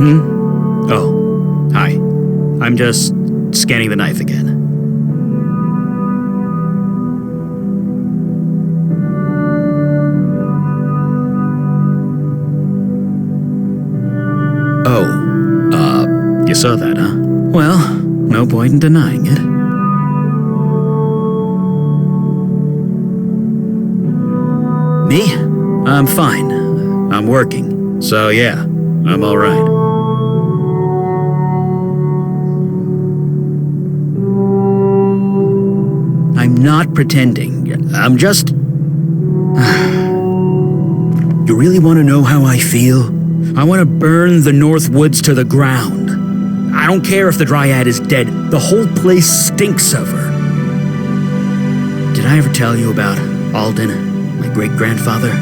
Oh, hi. I'm just scanning the knife again. Oh, you saw that, huh? Well, no point in denying it. Me? I'm fine. I'm working. So yeah, I'm alright. I'm not pretending. I'm just... You really want to know how I feel? I want to burn the North Woods to the ground. I don't care if the Dryad is dead. The whole place stinks of her. Did I ever tell you about Alden, my great-grandfather?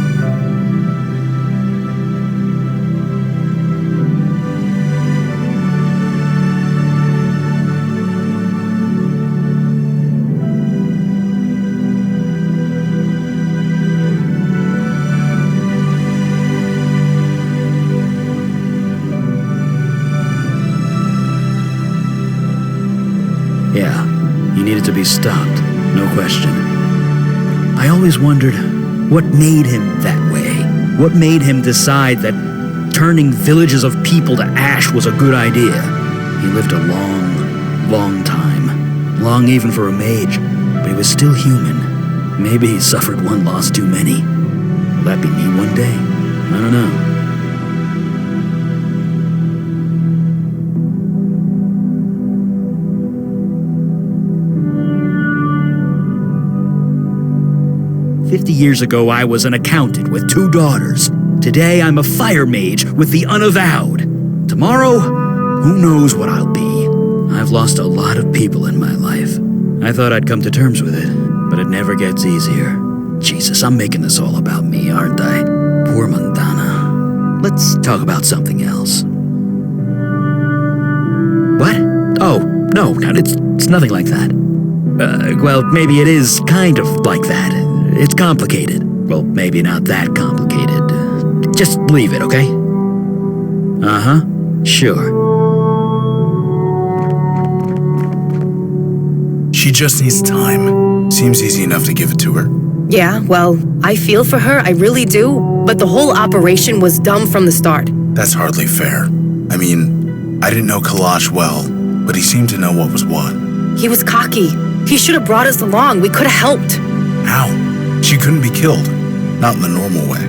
Yeah, he needed to be stopped, no question. I always wondered what made him that way. What made him decide that turning villages of people to ash was a good idea? He lived a long, long time. Long even for a mage, but he was still human. Maybe he suffered one loss too many. Will that be me one day? I don't know. "50 years ago, I was an accountant with 2 daughters. Today, I'm a fire mage with the Unavowed. Tomorrow, who knows what I'll be. I've lost a lot of people in my life. I thought I'd come to terms with it, but it never gets easier. Jesus, I'm making this all about me, aren't I? Poor Montana. Let's talk about something else." What? Oh, no, it's nothing like that. Well, maybe it is kind of like that. It's complicated. Well, maybe not that complicated. Just leave it, okay? Uh-huh. Sure. She just needs time. Seems easy enough to give it to her. Yeah, well, I feel for her, I really do. But the whole operation was dumb from the start. That's hardly fair. I mean, I didn't know Kalash well, but he seemed to know what was what. He was cocky. He should have brought us along. We could have helped. How? She couldn't be killed. Not in the normal way.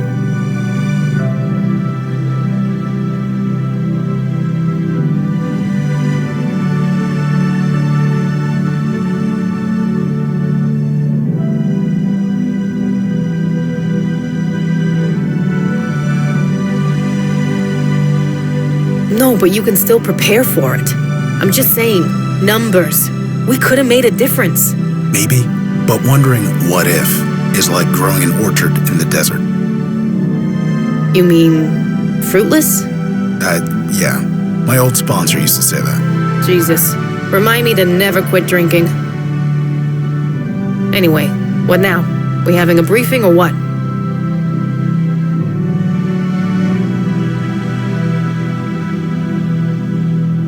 No, but you can still prepare for it. I'm just saying, numbers. We could have made a difference. Maybe, but wondering what if is like growing an orchard in the desert. You mean fruitless? Yeah. My old sponsor used to say that. Jesus. Remind me to never quit drinking. Anyway, what now? We having a briefing or what?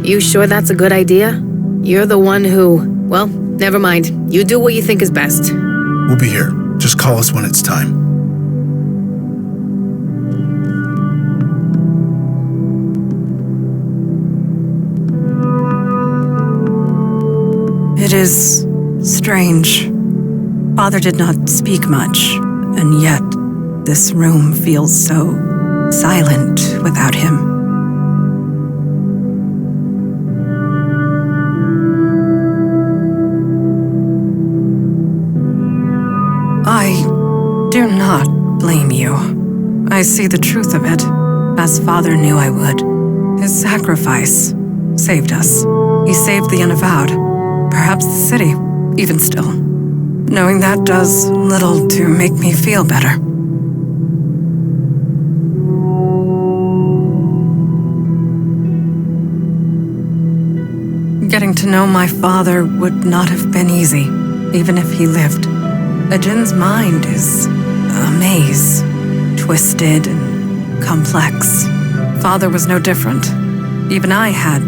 You sure that's a good idea? You're the one who... Well, never mind. You do what you think is best. We'll be here. Just call us when it's time. It is strange. Father did not speak much, and yet this room feels so silent without him. I do not blame you. I see the truth of it, as Father knew I would. His sacrifice saved us. He saved the Unavowed, perhaps the city, even still. Knowing that does little to make me feel better. Getting to know my father would not have been easy, even if he lived. Ajin's mind is a maze, twisted and complex. Father was no different. Even I had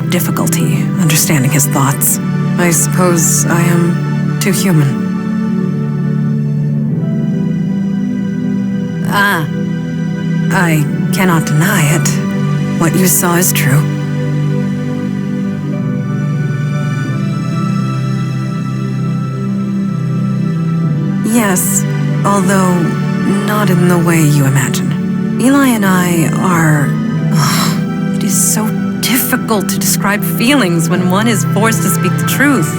difficulty understanding his thoughts. I suppose I am too human. I cannot deny it. What you saw is true. Yes, although not in the way you imagine. Eli and I are... it is so difficult to describe feelings when one is forced to speak the truth.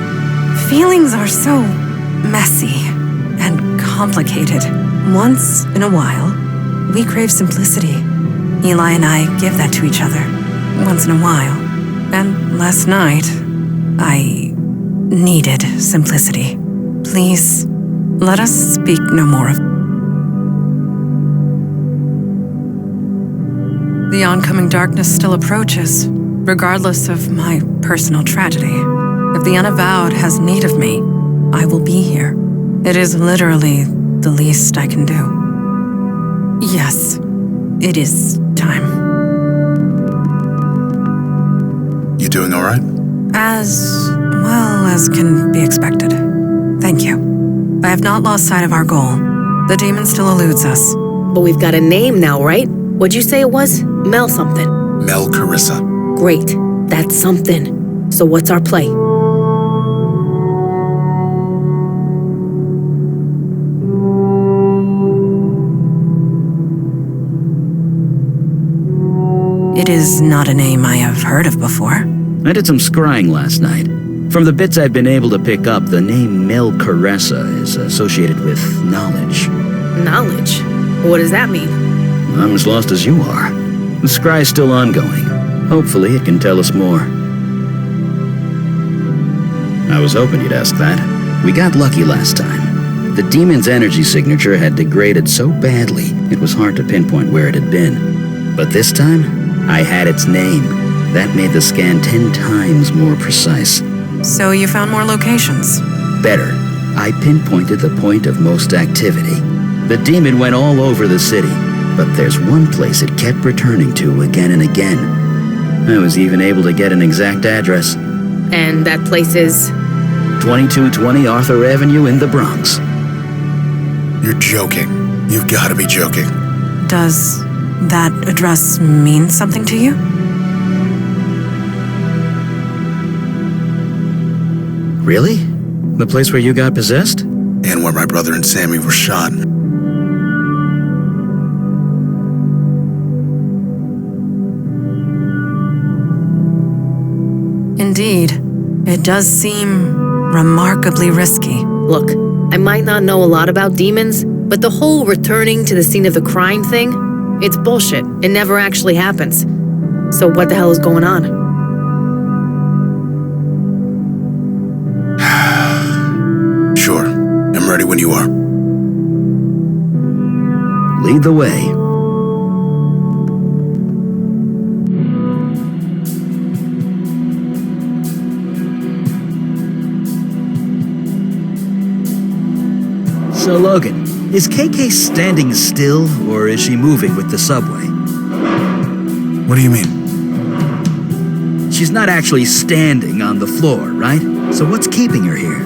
Feelings are so messy and complicated. Once in a while, we crave simplicity. Eli and I give that to each other, once in a while. And last night, I needed simplicity. Please, let us speak no more of... The oncoming darkness still approaches, regardless of my personal tragedy. If the Unavowed has need of me, I will be here. It is literally the least I can do. Yes, it is time. You doing all right? As well as can be expected. Thank you. I have not lost sight of our goal. The demon still eludes us. But we've got a name now, right? What'd you say it was? Mel something. Mel Carissa. Great. That's something. So what's our play? It is not a name I have heard of before. I did some scrying last night. From the bits I've been able to pick up, the name Mel Caressa is associated with knowledge. Knowledge? What does that mean? I'm as lost as you are. The scry's still ongoing. Hopefully it can tell us more. I was hoping you'd ask that. We got lucky last time. The demon's energy signature had degraded so badly, it was hard to pinpoint where it had been. But this time, I had its name. That made the scan 10 times more precise. So you found more locations? Better. I pinpointed the point of most activity. The demon went all over the city, but there's one place it kept returning to again and again. I was even able to get an exact address. And that place is? 2220 Arthur Avenue in the Bronx. You're joking. You've got to be joking. Does that address mean something to you? Really? The place where you got possessed? And where my brother and Sammy were shot. Indeed. It does seem remarkably risky. Look, I might not know a lot about demons, but the whole returning to the scene of the crime thing, it's bullshit. It never actually happens. So what the hell is going on? Sure. I'm ready when you are. Lead the way. So Logan, is KK standing still, or is she moving with the subway? What do you mean? She's not actually standing on the floor, right? So what's keeping her here?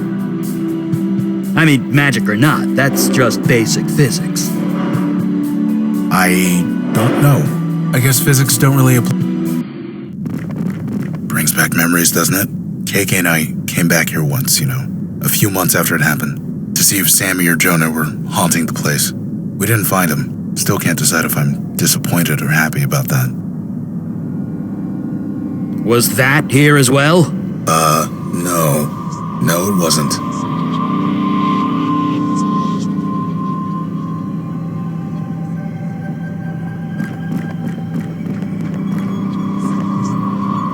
I mean, magic or not, that's just basic physics. I don't know. I guess physics don't really apply. Brings back memories, doesn't it? KK and I came back here once, a few months after it happened, to see if Sammy or Jonah were haunting the place. We didn't find them. Still can't decide if I'm disappointed or happy about that. Was that here as well? No. No, it wasn't.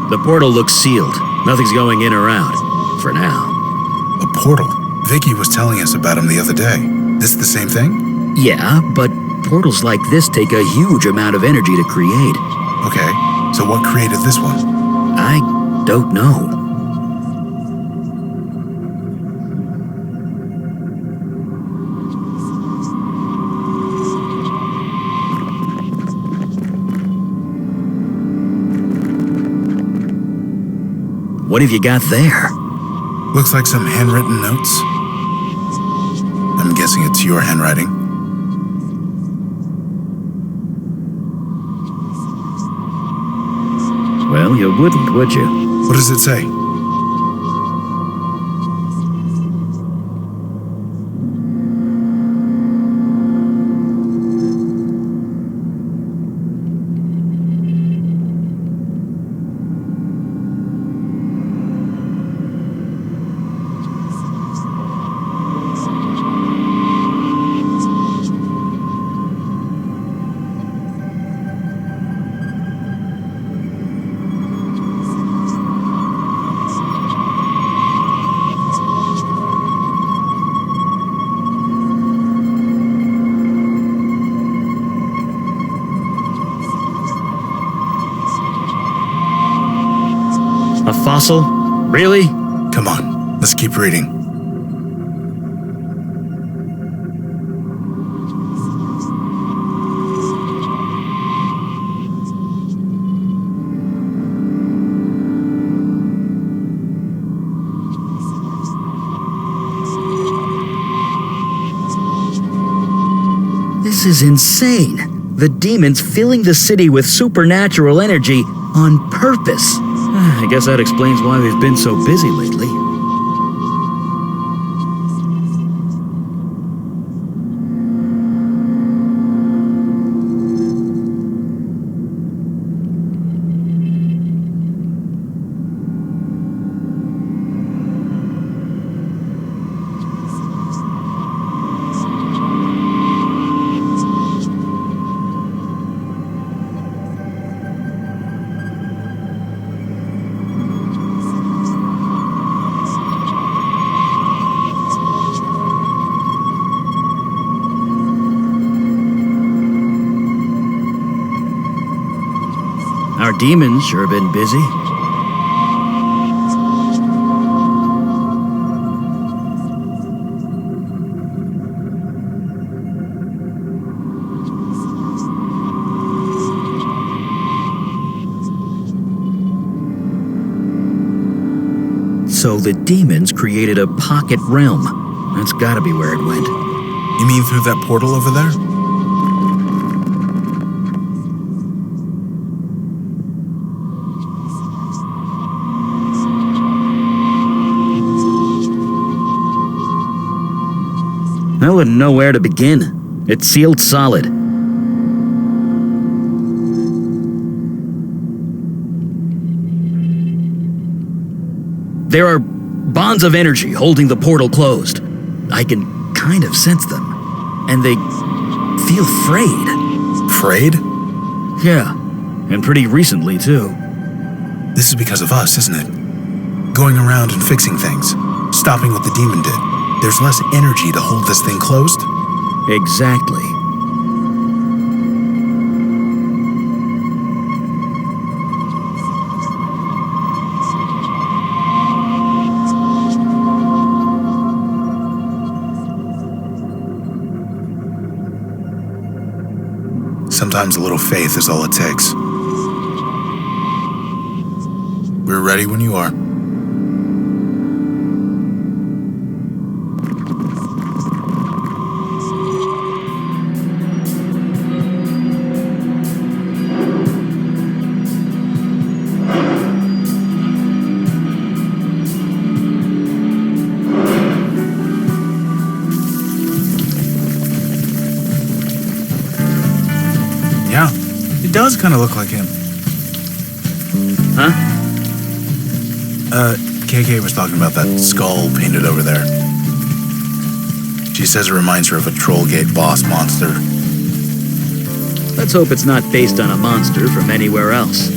The portal looks sealed. Nothing's going in or out. For now. A portal? Vicky was telling us about him the other day. This the same thing? Yeah, but portals like this take a huge amount of energy to create. Okay, so what created this one? I don't know. What have you got there? Looks like some handwritten notes. I'm guessing it's your handwriting. Well, you wouldn't, would you? What does it say? A fossil? Really? Come on, let's keep reading. This is insane. The demons filling the city with supernatural energy on purpose. I guess that explains why we've been so busy lately. Our demons sure been busy. So the demons created a pocket realm. That's gotta be where it went. You mean through that portal over there? I wouldn't know where to begin. It's sealed solid. There are bonds of energy holding the portal closed. I can kind of sense them. And they feel frayed. Frayed? Yeah, and pretty recently, too. This is because of us, isn't it? Going around and fixing things. Stopping what the demon did. There's less energy to hold this thing closed? Exactly. Sometimes a little faith is all it takes. We're ready when you are. Yeah, it does kind of look like him. Huh? KK was talking about that skull painted over there. She says it reminds her of a Trollgate boss monster. Let's hope it's not based on a monster from anywhere else.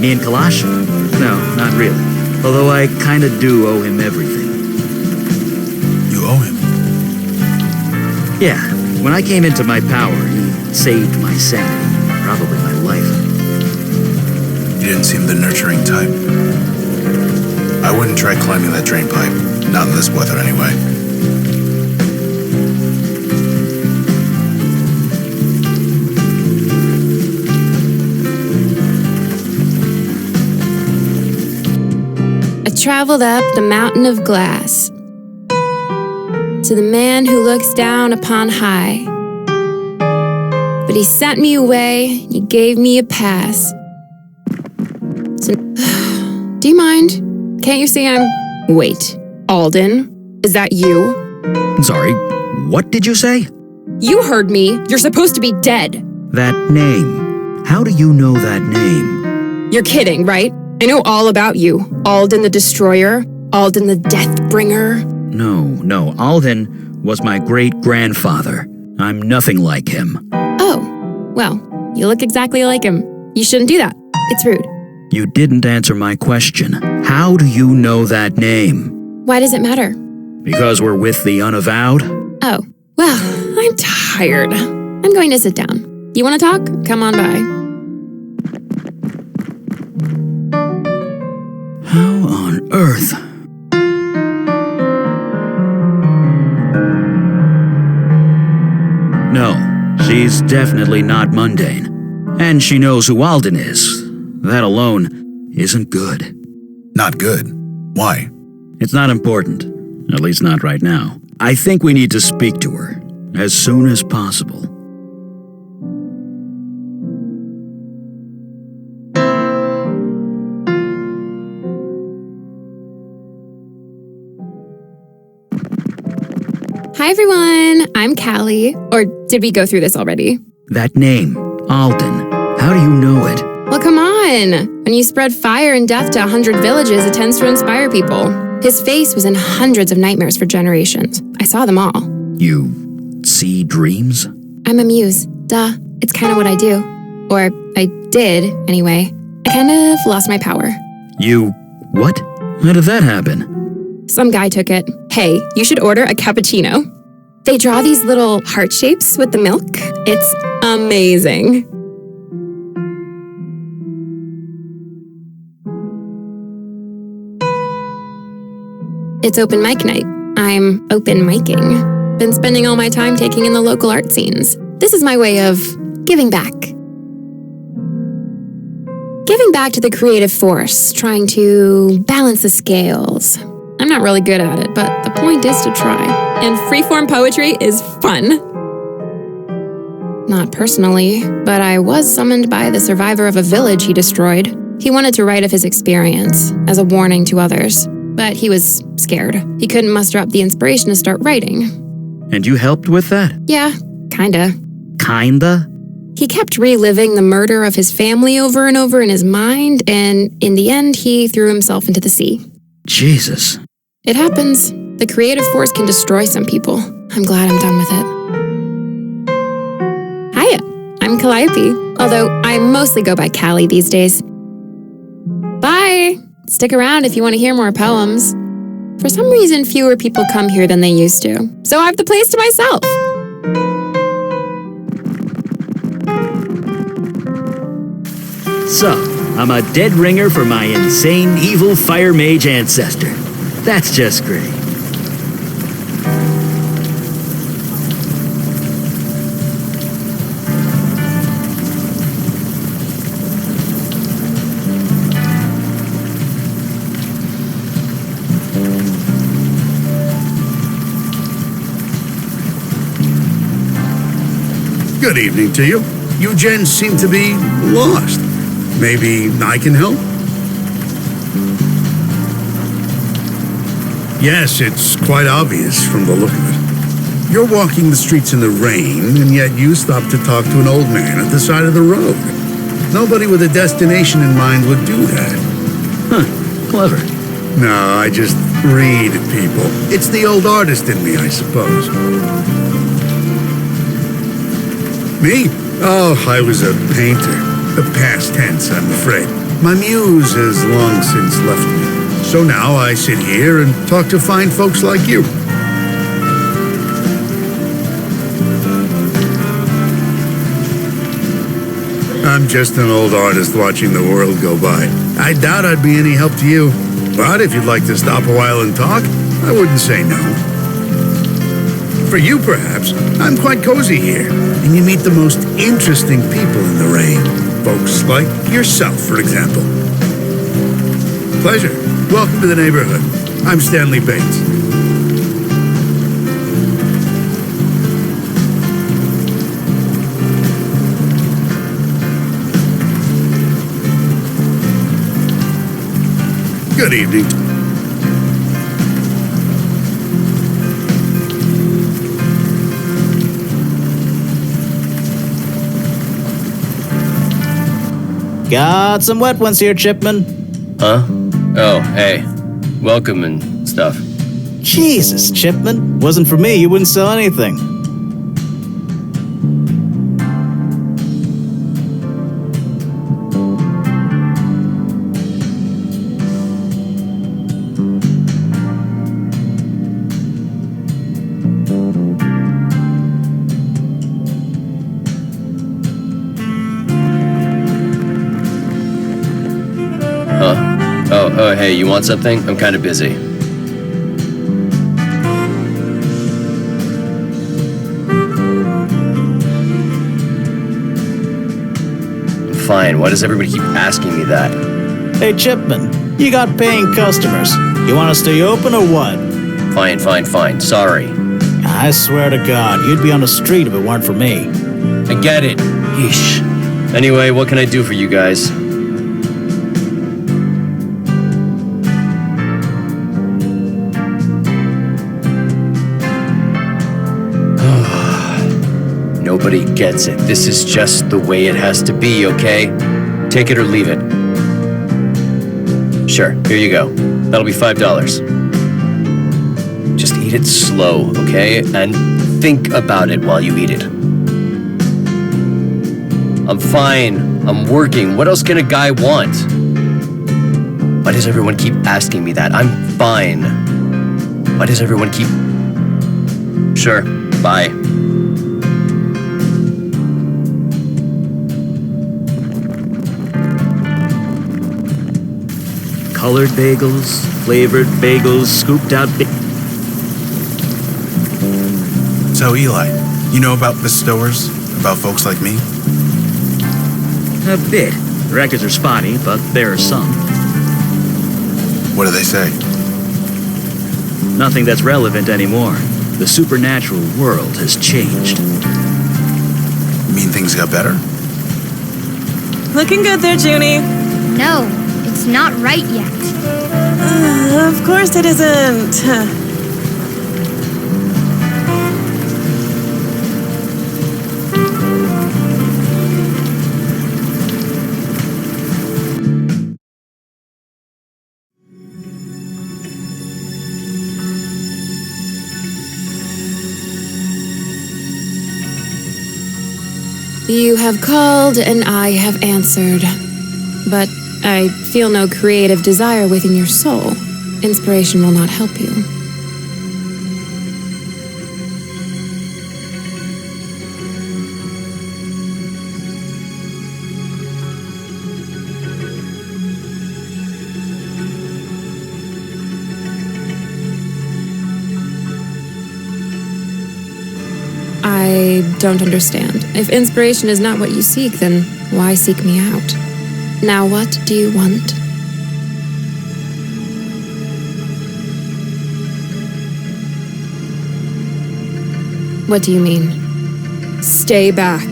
Me and Kalash? No, not really. Although I kinda do owe him everything. You owe him. Yeah, when I came into my power, he saved my sanity. Probably my life. You didn't seem the nurturing type. I wouldn't try climbing that drain pipe. Not in this weather, anyway. I traveled up the mountain of glass to the man who looks down upon high. But he sent me away, he gave me a pass. So, do you mind? Can't you see I'm... Wait, Alden, is that you? Sorry, what did you say? You heard me. You're supposed to be dead. That name. How do you know that name? You're kidding, right? I know all about you. Alden the Destroyer, Alden the Deathbringer. No, Alden was my great-grandfather. I'm nothing like him. Oh, well, you look exactly like him. You shouldn't do that. It's rude. You didn't answer my question. How do you know that name? Why does it matter? Because we're with the Unavowed? Oh, well, I'm tired. I'm going to sit down. You want to talk? Come on by. How on earth? No, she's definitely not mundane. And she knows who Alden is. That alone isn't good. Not good. Why? It's not important. At least not right now. I think we need to speak to her as soon as possible. Hi, everyone. I'm Callie. Or did we go through this already? That name, Alden. How do you know it? Well, come on. When you spread fire and death to 100 villages, it tends to inspire people. His face was in hundreds of nightmares for generations. I saw them all. You see dreams? I'm a muse. Duh. It's kind of what I do. Or I did, anyway. I kind of lost my power. You... what? How did that happen? Some guy took it. Hey, you should order a cappuccino. They draw these little heart shapes with the milk. It's amazing. It's open mic night. I'm open micing. Been spending all my time taking in the local art scenes. This is my way of giving back. Giving back to the creative force, trying to balance the scales. I'm not really good at it, but the point is to try. And freeform poetry is fun. Not personally, but I was summoned by the survivor of a village he destroyed. He wanted to write of his experience, as a warning to others. But he was scared. He couldn't muster up the inspiration to start writing. And you helped with that? Yeah, kinda. Kinda? He kept reliving the murder of his family over and over in his mind, and in the end, he threw himself into the sea. Jesus. It happens. The creative force can destroy some people. I'm glad I'm done with it. Hiya, I'm Calliope, although I mostly go by Callie these days. Bye! Stick around if you want to hear more poems. For some reason, fewer people come here than they used to, so I have the place to myself. So, I'm a dead ringer for my insane evil fire mage ancestor. That's just great. Good evening to you. You gents seem to be lost. Maybe I can help? Yes, it's quite obvious from the look of it. You're walking the streets in the rain, and yet you stop to talk to an old man at the side of the road. Nobody with a destination in mind would do that. Huh, clever. No, I just read people. It's the old artist in me, I suppose. Me? Oh, I was a painter. The past tense, I'm afraid. My muse has long since left me. So now I sit here and talk to fine folks like you. I'm just an old artist watching the world go by. I doubt I'd be any help to you. But if you'd like to stop a while and talk, I wouldn't say no. For you, perhaps, I'm quite cozy here, and you meet the most interesting people in the rain. Folks like yourself, for example. Pleasure. Welcome to the neighborhood. I'm Stanley Bates. Good evening. Got some wet ones here, Chipman. Huh? Oh, hey. Welcome and stuff. Jesus, Chipman. Wasn't for me, you wouldn't sell anything. Oh, hey, you want something? I'm kind of busy. Fine, why does everybody keep asking me that? Hey, Chipman, you got paying customers. You want to stay open or what? Fine. Sorry. I swear to God, you'd be on the street if it weren't for me. I get it. Yeesh. Anyway, what can I do for you guys? Nobody gets it. This is just the way it has to be, okay? Take it or leave it. Sure, here you go. That'll be $5. Just eat it slow, okay? And think about it while you eat it. I'm fine. I'm working. What else can a guy want? Why does everyone keep asking me that? I'm fine. Why does everyone keep... Sure, bye. Colored bagels, flavored bagels, scooped out So, Eli, you know about bestowers? About folks like me? A bit. The records are spotty, but there are some. What do they say? Nothing that's relevant anymore. The supernatural world has changed. You mean things got better? Looking good there, Junie. No, it's not right yet. Of course it isn't. You have called and I have answered. But I feel no creative desire within your soul. Inspiration will not help you. I don't understand. If inspiration is not what you seek, then why seek me out? Now what do you want? What do you mean? Stay back.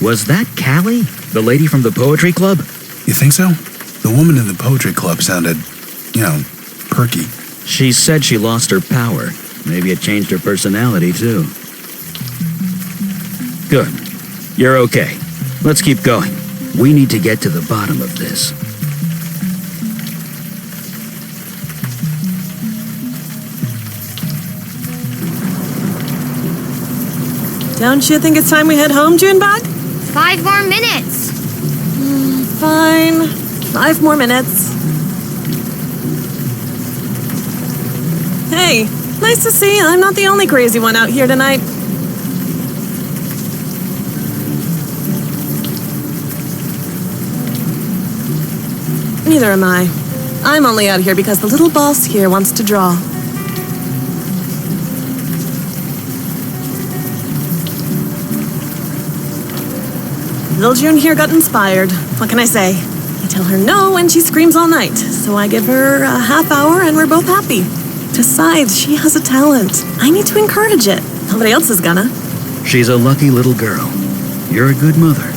Was that Callie? The lady from the poetry club? You think so? The woman in the poetry club sounded, perky. She said she lost her power. Maybe it changed her personality, too. Good. You're okay. Let's keep going. We need to get to the bottom of this. Don't you think it's time we head home, Junebug? 5 more minutes. Fine. 5 more minutes. Hey, nice to see I'm not the only crazy one out here tonight. Neither am I. I'm only out here because the little boss here wants to draw. Little June here got inspired. What can I say? I tell her no and she screams all night. So I give her a half hour and we're both happy. Besides, she has a talent. I need to encourage it. Nobody else is gonna. She's a lucky little girl. You're a good mother.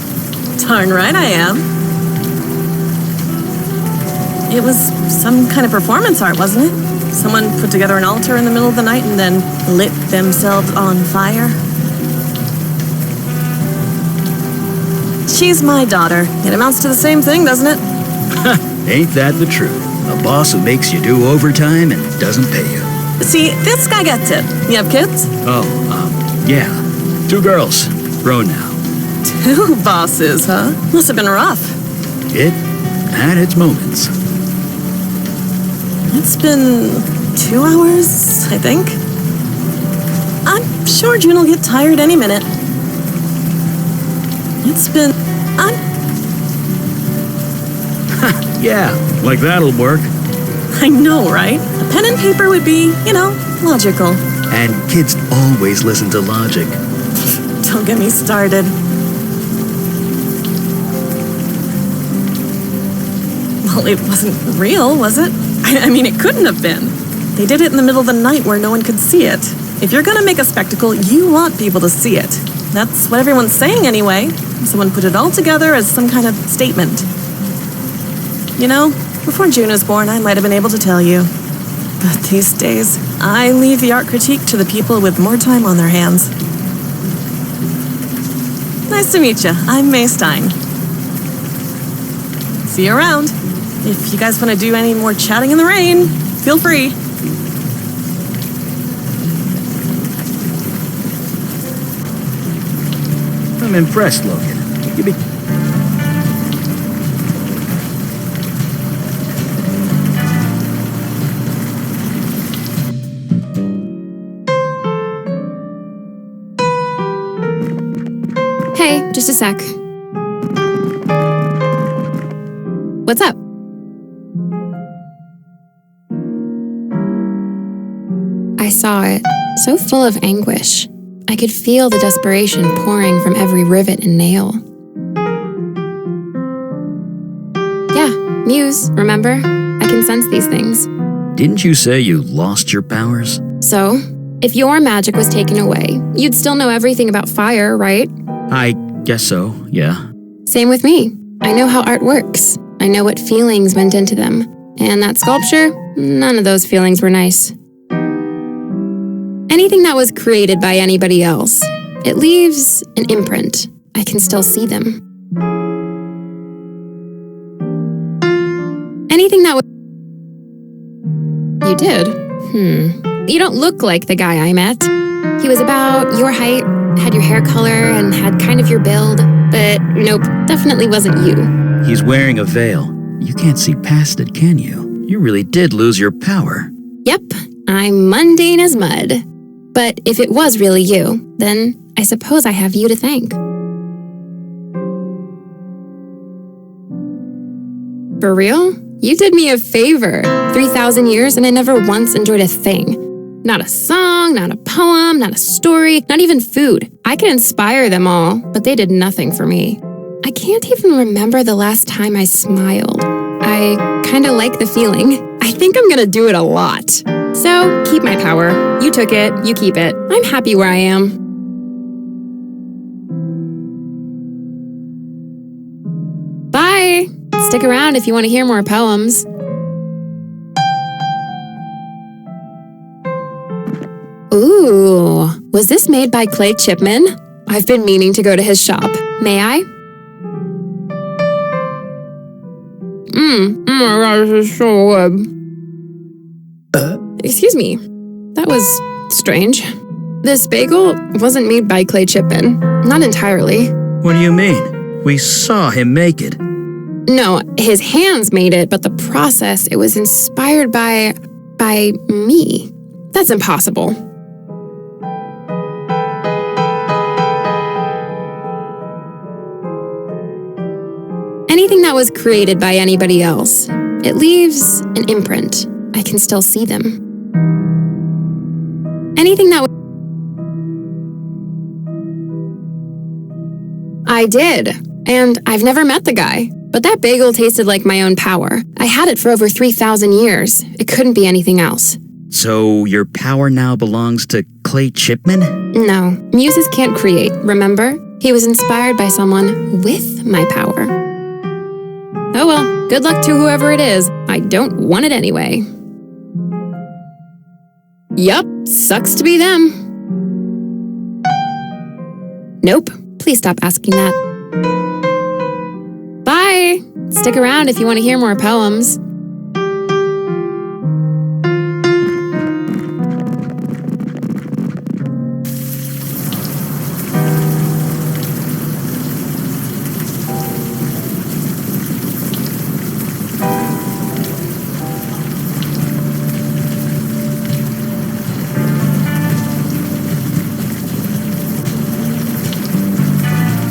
Darn right I am. It was some kind of performance art, wasn't it? Someone put together an altar in the middle of the night and then lit themselves on fire. She's my daughter. It amounts to the same thing, doesn't it? Ain't that the truth? A boss who makes you do overtime and doesn't pay you. See, this guy gets it. You have kids? Oh, yeah. 2 girls. Grown now. 2 bosses, huh? Must have been rough. It had its moments. It's been 2 hours, I think. I'm sure June will get tired any minute. It's been... Yeah, like that'll work. I know, right? A pen and paper would be, logical. And kids always listen to logic. Don't get me started. Well, it wasn't real, was it? I mean, it couldn't have been. They did it in the middle of the night where no one could see it. If you're gonna make a spectacle, you want people to see it. That's what everyone's saying anyway. Someone put it all together as some kind of statement. Before June was born, I might have been able to tell you. But these days, I leave the art critique to the people with more time on their hands. Nice to meet you. I'm May Stein. See you around. If you guys want to do any more chatting in the rain, feel free. I'm impressed, Logan. You be... Hey, just a sec. What's up? I saw it, so full of anguish. I could feel the desperation pouring from every rivet and nail. Yeah, Muse, remember? I can sense these things. Didn't you say you lost your powers? So, if your magic was taken away, you'd still know everything about fire, right? I guess so, yeah. Same with me. I know how art works. I know what feelings went into them. And that sculpture, none of those feelings were nice. Anything that was created by anybody else, it leaves an imprint. I can still see them. Anything that was... You did? You don't look like the guy I met. He was about your height, had your hair color, and had kind of your build. But nope, definitely wasn't you. He's wearing a veil. You can't see past it, can you? You really did lose your power. Yep, I'm mundane as mud. But if it was really you, then I suppose I have you to thank. For real? You did me a favor. 3,000 years and I never once enjoyed a thing. Not a song, not a poem, not a story, not even food. I could inspire them all, but they did nothing for me. I can't even remember the last time I smiled. I kinda like the feeling. I think I'm gonna do it a lot. So, keep my power. You took it, you keep it. I'm happy where I am. Bye! Stick around if you want to hear more poems. Ooh, was this made by Clay Chipman? I've been meaning to go to his shop. May I? Oh my gosh, this is so good. Excuse me. That was strange. This bagel wasn't made by Clay Chipman. Not entirely. What do you mean? We saw him make it. No, his hands made it, but the process, it was inspired by me. That's impossible. Anything that was created by anybody else, it leaves an imprint. I can still see them. Anything that I did, and I've never met the guy. But that bagel tasted like my own power. I had it for over 3,000 years. It couldn't be anything else. So your power now belongs to Clay Chipman? No, muses can't create, remember? He was inspired by someone with my power. Oh well, good luck to whoever it is. I don't want it anyway. Yup, sucks to be them. Nope, please stop asking that. Bye! Stick around if you want to hear more poems.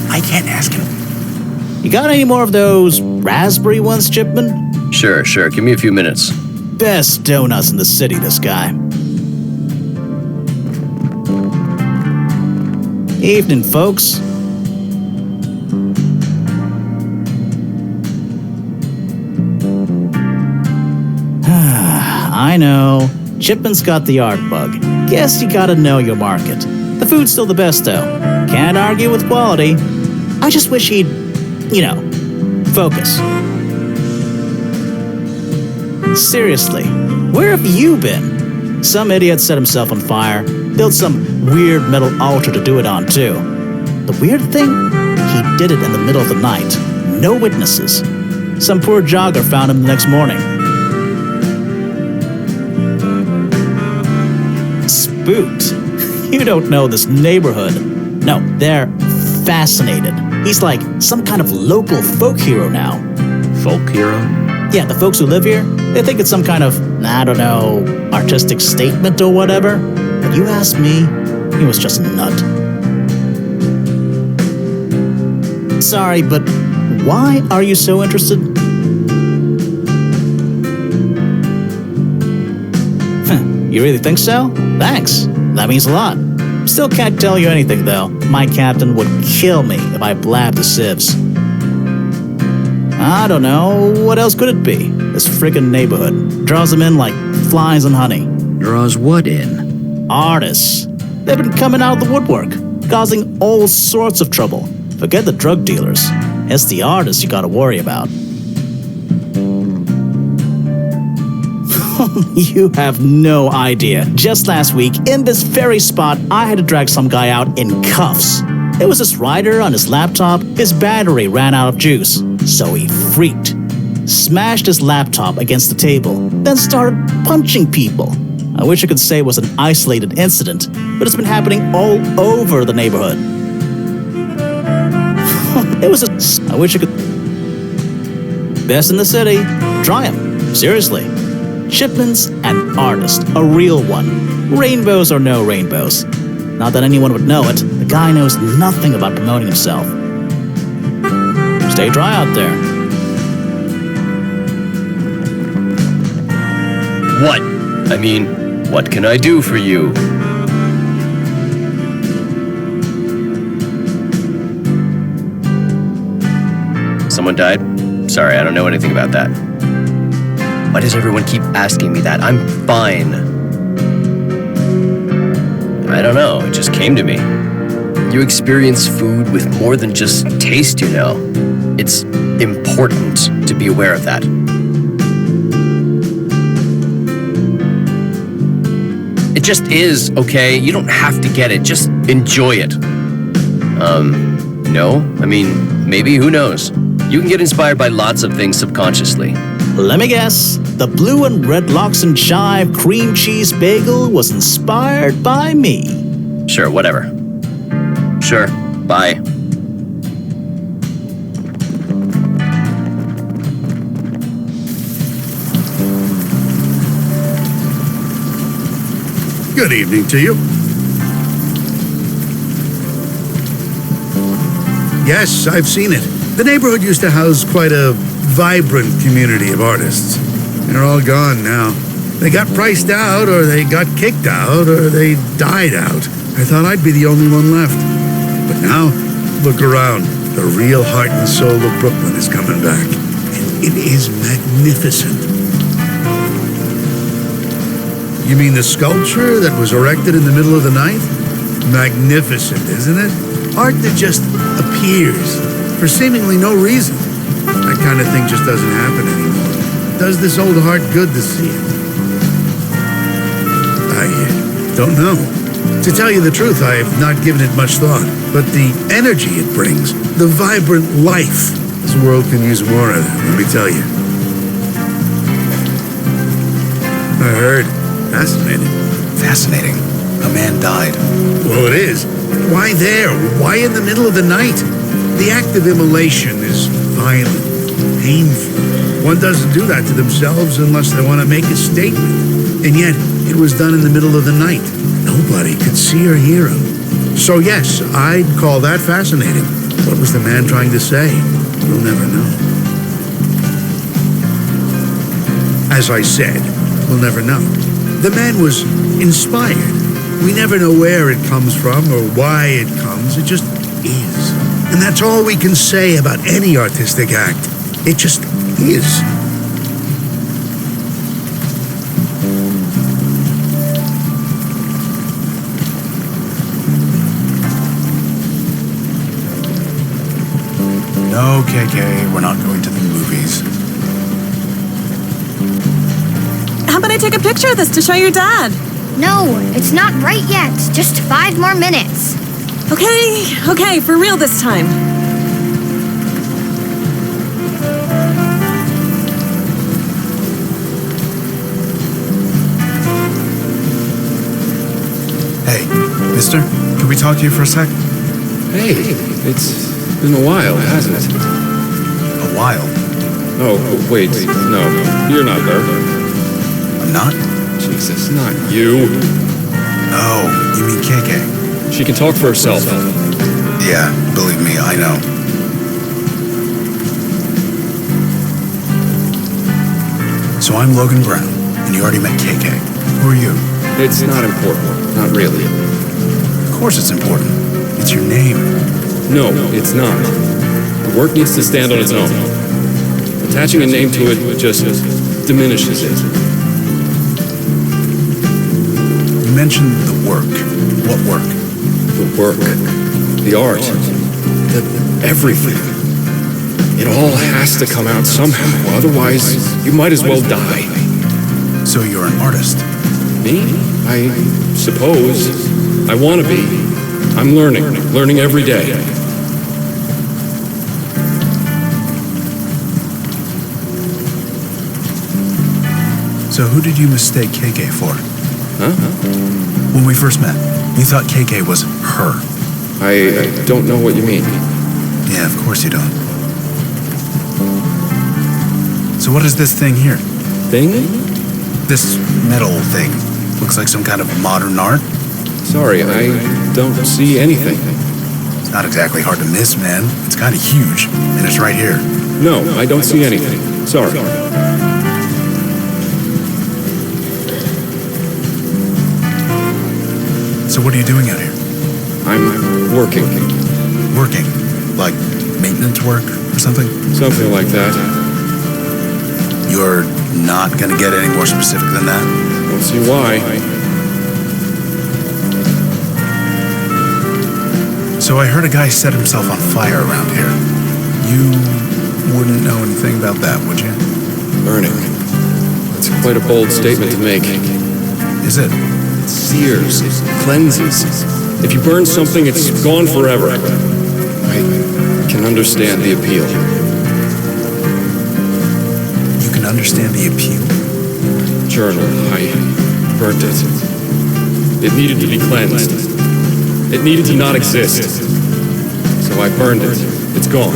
I can't ask him. You got any more of those raspberry ones, Chipman? Sure. Give me a few minutes. Best donuts in the city, this guy. Evening, folks. I know. Chipman's got the art bug. Guess you gotta know your market. The food's still the best, though. Can't argue with quality. I just wish he'd, focus. Seriously, where have you been? Some idiot set himself on fire, built some weird metal altar to do it on, too. The weird thing? He did it in the middle of the night. No witnesses. Some poor jogger found him the next morning. Spooked. You don't know this neighborhood. No, they're fascinated. He's like some kind of local folk hero now. Folk hero? Yeah, the folks who live here, they think it's some kind of, artistic statement or whatever. But you ask me, he was just a nut. Sorry, but why are you so interested? You really think so? Thanks. That means a lot. Still can't tell you anything, though. My captain would kill me if I blabbed the sieves. I don't know. What else could it be? This friggin' neighborhood draws them in like flies and honey. Draws what in? Artists. They've been coming out of the woodwork, causing all sorts of trouble. Forget the drug dealers. It's the artists you gotta worry about. You have no idea. Just last week, in this very spot, I had to drag some guy out in cuffs. It was this writer on his laptop. His battery ran out of juice, so he freaked. Smashed his laptop against the table, then started punching people. I wish I could say it was an isolated incident, but it's been happening all over the neighborhood. I wish I could... Best in the city. Try him. Seriously. Chipman's an artist, a real one. Rainbows or no rainbows. Not that anyone would know it, the guy knows nothing about promoting himself. Stay dry out there. What? What can I do for you? Someone died? Sorry, I don't know anything about that. Why does everyone keep asking me that? I'm fine. I don't know, it just came to me. You experience food with more than just taste, It's important to be aware of that. It just is, okay? You don't have to get it, just enjoy it. No? Maybe, who knows? You can get inspired by lots of things subconsciously. Let me guess. The blue and red lox and chive cream cheese bagel was inspired by me. Sure, whatever. Sure, bye. Good evening to you. Yes, I've seen it. The neighborhood used to house quite a vibrant community of artists. They're all gone now. They got priced out, or they got kicked out, or they died out. I thought I'd be the only one left. But now, look around. The real heart and soul of Brooklyn is coming back. And it is magnificent. You mean the sculpture that was erected in the middle of the night? Magnificent, isn't it? Art that just appears for seemingly no reason. That kind of thing just doesn't happen anymore. It does this old heart good to see it. I don't know. To tell you the truth, I have not given it much thought. But the energy it brings, the vibrant life, this world can use more of that, let me tell you. I heard. Fascinating. Fascinating. A man died. Well, it is. Why there? Why in the middle of the night? The act of immolation is violent, painful. One doesn't do that to themselves unless they want to make a statement. And yet, it was done in the middle of the night. Nobody could see or hear him. So yes, I'd call that fascinating. What was the man trying to say? We'll never know. As I said, we'll never know. The man was inspired. We never know where it comes from or why it comes. It just is. And that's all we can say about any artistic act. It just is. No, KK, we're not going to the movies. How about I take a picture of this to show your dad? No, it's not right yet. Just 5 more minutes. Okay, for real this time. Hey, mister, can we talk to you for a sec? Hey, it's been a while, hasn't it? A while. Oh, wait, no, you're not her. I'm not? Jesus, not you. Oh, you mean KK? She can talk for herself. Yeah, believe me, I know. So I'm Logan Brown, and you already met KK. Who are you? It's not important. Not really. Of course it's important. It's your name. No, it's not. The work needs to stand on its own. Attaching a name to it just diminishes it. You mentioned the work. What work? The work, the art, everything. It all has to come out somehow, otherwise you might as well die. So you're an artist? Me? I suppose. I want to be. I'm learning every day. So who did you mistake KK for? Huh? When we first met, you thought KK was her. I don't know what you mean. Yeah, of course you don't. So what is this thing here? Thing? This metal thing. Looks like some kind of modern art. Sorry, I don't see anything. It's not exactly hard to miss, man. It's kind of huge, and it's right here. No, I don't see anything. Sorry. So what are you doing out here? I'm working. Working? Like maintenance work or something? Something like that. You're not gonna get any more specific than that? Don't see why. So I heard a guy set himself on fire around here. You wouldn't know anything about that, would you? Burning. It's quite a bold statement to make. Is it? It sears, it cleanses. If you burn something, it's gone forever. I can understand the appeal. You can understand the appeal? Journal, I burnt it. It needed to be cleansed. It needed to not exist. So I burned it. It's gone.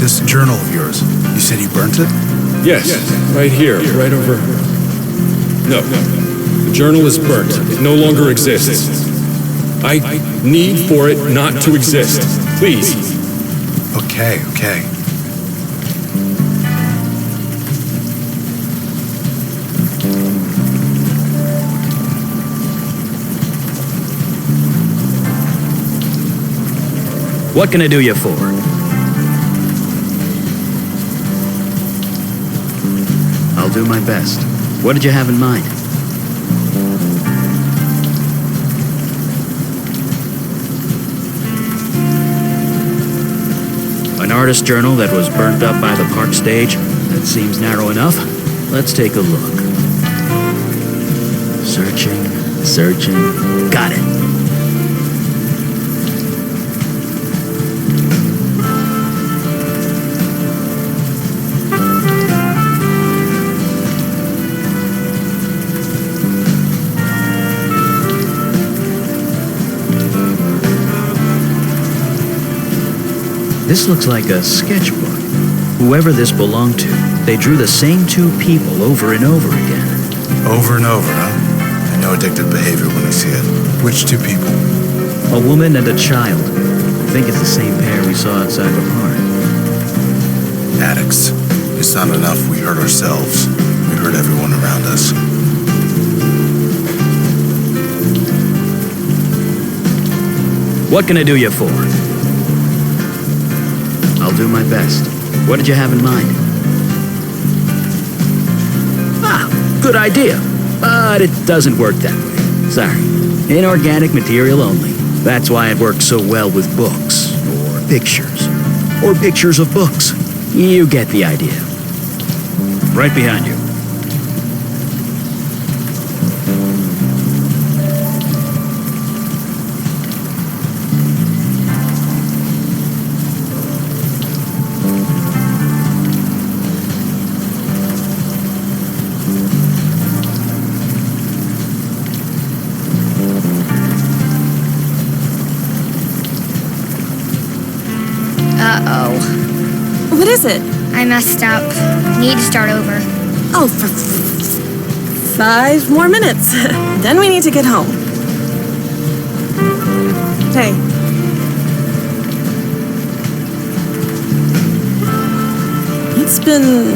This journal of yours, you said you burnt it? Yes, right here, right over... No, the journal is burnt. It no longer exists. I need for it not to exist. Please. Okay. What can I do you for? I'll do my best. What did you have in mind? An artist journal that was burnt up by the park stage? That seems narrow enough. Let's take a look. Searching. Got it. This looks like a sketchbook. Whoever this belonged to, they drew the same two people over and over again. Over and over, huh? I know addictive behavior when I see it. Which two people? A woman and a child. I think it's the same pair we saw outside the park. Addicts. It's not enough we hurt ourselves. We hurt everyone around us. What can I do you for? I'll do my best. What did you have in mind? Good idea. But it doesn't work that way. Sorry. Inorganic material only. That's why it works so well with books. Or pictures. Or pictures of books. You get the idea. Right behind you. Uh-oh. What is it? I messed up. Need to start over. Oh, for 5 more minutes. Then we need to get home. Hey. It's been...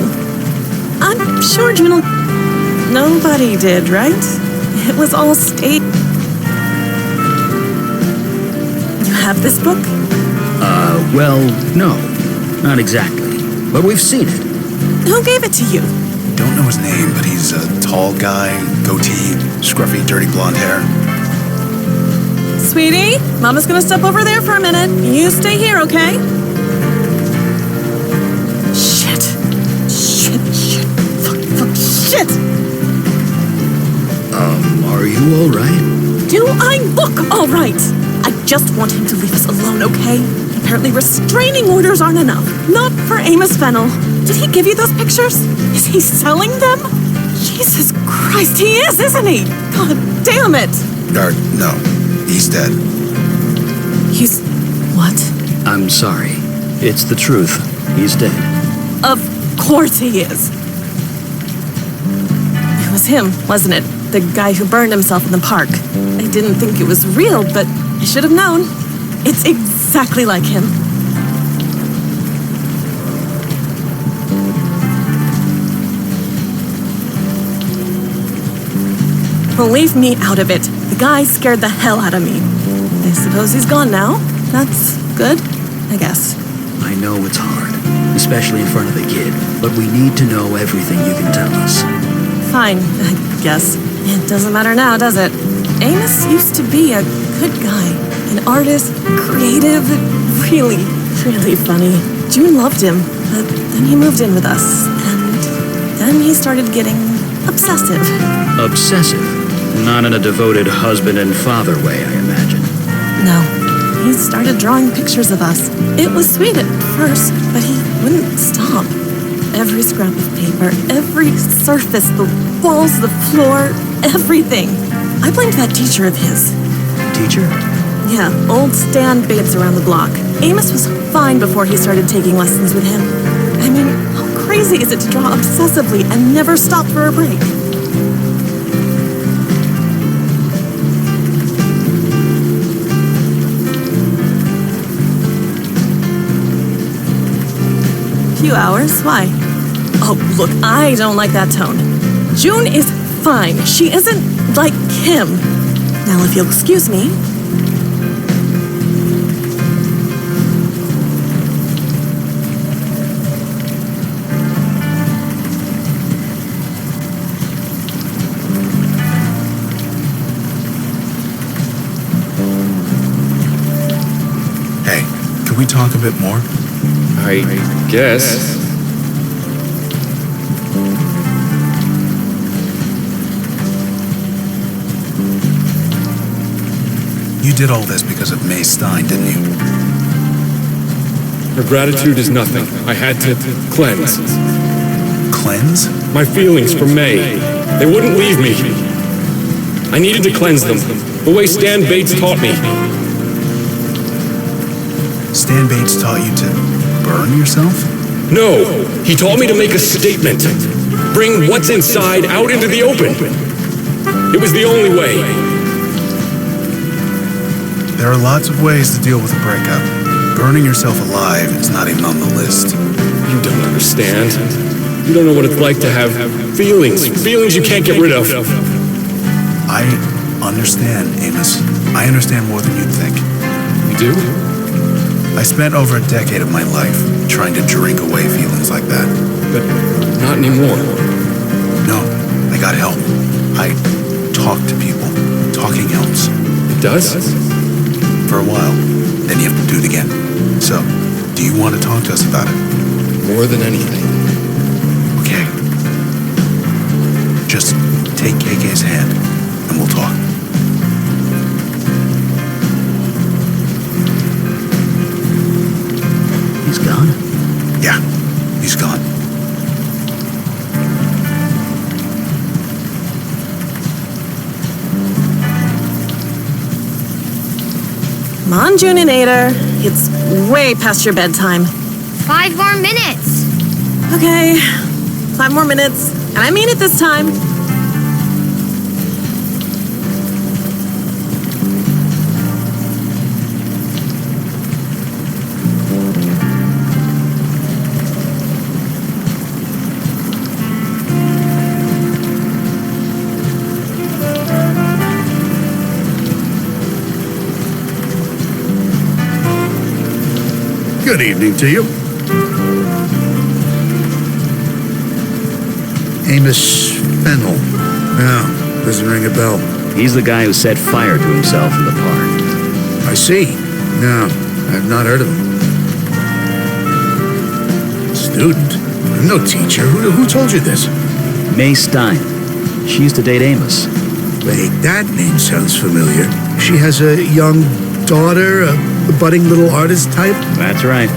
I'm sure Juno... Nobody did, right? It was all state... You have this book? Well, no. Not exactly. But we've seen it. Who gave it to you? Don't know his name, but he's a tall guy, goatee, scruffy, dirty blonde hair. Sweetie, Mama's gonna step over there for a minute. You stay here, okay? Shit. Fuck, shit! Are you alright? Do I look alright? I just want him to leave us alone, okay? Apparently restraining orders aren't enough. Not for Amos Fennel. Did he give you those pictures? Is he selling them? Jesus Christ, he is, isn't he? God damn it! No. He's dead. He's... what? I'm sorry. It's the truth. He's dead. Of course he is. It was him, wasn't it? The guy who burned himself in the park. I didn't think it was real, but I should have known. It's exactly like him. Well, leave me out of it. The guy scared the hell out of me. I suppose he's gone now. That's good, I guess. I know it's hard, especially in front of the kid, but we need to know everything you can tell us. Fine, I guess. It doesn't matter now, does it? Amos used to be a good guy. An artist, creative, really funny. June loved him, but then he moved in with us, and then he started getting obsessive. Obsessive? Not in a devoted husband and father way, I imagine. No. He started drawing pictures of us. It was sweet at first, but he wouldn't stop. Every scrap of paper, every surface, the walls, the floor, everything. I blamed that teacher of his. Teacher? Yeah, old Stan Bates around the block. Amos was fine before he started taking lessons with him. I mean, how crazy is it to draw obsessively and never stop for a break? Few hours? Why? Oh, look, I don't like that tone. June is fine. She isn't like Kim. Now, if you'll excuse me. Hey, can we talk a bit more? I guess. You did all this because of May Stein, didn't you? Her gratitude is nothing. I had to cleanse. Cleanse? My feelings for May. They wouldn't leave me. I needed to cleanse them, the way Stan Bates taught me. Stan Bates taught you to burn yourself? No, he taught me to make a statement. Bring what's inside out into the open. It was the only way. There are lots of ways to deal with a breakup. Burning yourself alive is not even on the list. You don't understand. You don't know what it's like to have feelings. Feelings you can't get rid of. I understand, Amos. I understand more than you'd think. You do? I spent over a decade of my life trying to drink away feelings like that. But not anymore. No, I got help. I talked to people. Talking helps. It does? For a while. Then you have to do it again. So, do you want to talk to us about it? More than anything. Okay. Just take KK's hand, and we'll talk. He's gone? Yeah, he's gone. Come on, Juninator. It's way past your bedtime. 5 more minutes. Okay, 5 more minutes. And I mean it this time. Good evening to you. Amos Fennel. No, doesn't ring a bell. He's the guy who set fire to himself in the park. I see. No, I've not heard of him. Student? I'm no teacher. Who told you this? May Stein. She used to date Amos. Wait, that name sounds familiar. She has a young daughter, a budding little artist type? That's right.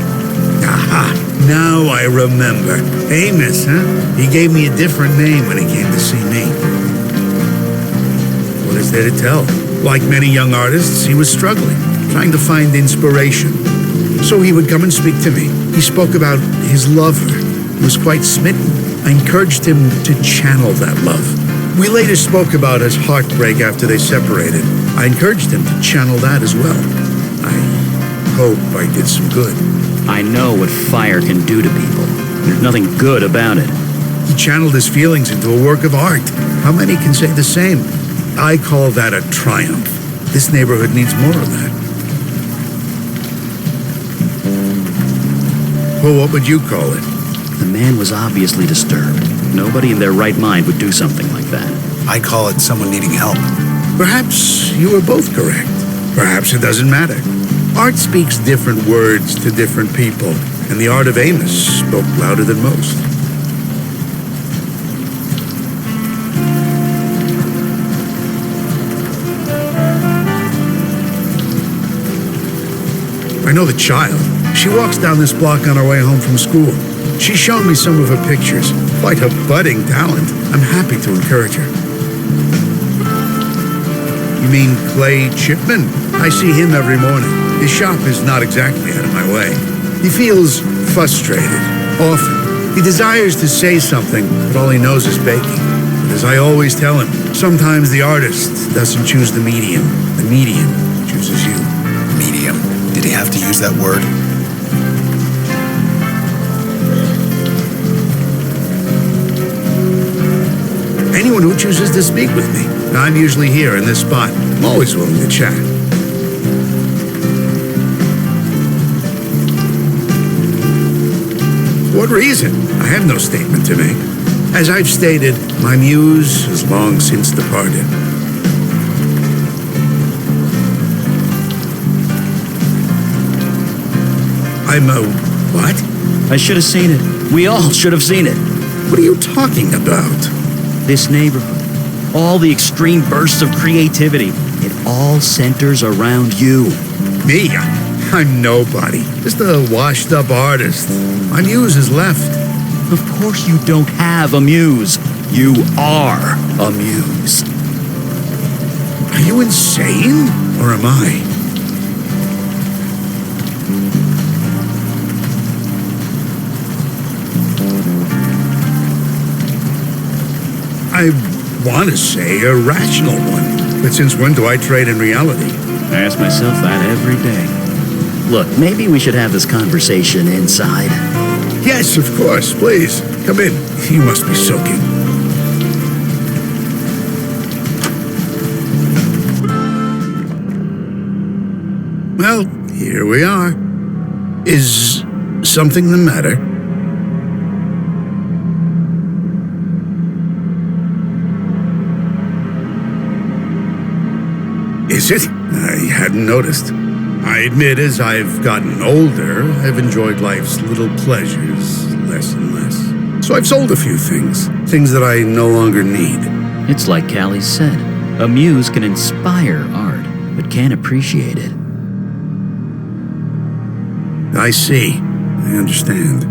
Aha, now I remember. Amos, huh? He gave me a different name when he came to see me. What is there to tell? Like many young artists, he was struggling, trying to find inspiration. So he would come and speak to me. He spoke about his lover. He was quite smitten. I encouraged him to channel that love. We later spoke about his heartbreak after they separated. I encouraged him to channel that as well. I hope I did some good. I know what fire can do to people. There's nothing good about it. He channeled his feelings into a work of art. How many can say the same? I call that a triumph. This neighborhood needs more of that. Well, what would you call it? The man was obviously disturbed. Nobody in their right mind would do something like that. I'd call it someone needing help. Perhaps you were both correct. Perhaps it doesn't matter. Art speaks different words to different people, and the art of Amos spoke louder than most. I know the child. She walks down this block on her way home from school. She's shown me some of her pictures. Quite a budding talent. I'm happy to encourage her. You mean Clay Chipman? I see him every morning. His shop is not exactly out of my way. He feels frustrated, often. He desires to say something, but all he knows is baking. But as I always tell him, sometimes the artist doesn't choose the medium chooses you. Medium. Did he have to use that word? Anyone who chooses to speak with me. I'm usually here in this spot. I'm always willing to chat. For what reason? I have no statement to make. As I've stated, my muse has long since departed. I'm a what? I should have seen it. We all should have seen it. What are you talking about? This neighborhood, all the extreme bursts of creativity, it all centers around you. Me? I'm nobody. Just a washed-up artist. My muse has left. Of course you don't have a muse. You are a muse. Are you insane? Or am I? I want to say a rational one. But since when do I trade in reality? I ask myself that every day. Look, maybe we should have this conversation inside. Yes, of course. Please, come in. You must be soaking. Well, here we are. Is something the matter? Is it? I hadn't noticed. I admit, as I've gotten older, I've enjoyed life's little pleasures less and less. So I've sold a few things that I no longer need. It's like Callie said, a muse can inspire art, but can't appreciate it. I see. I understand.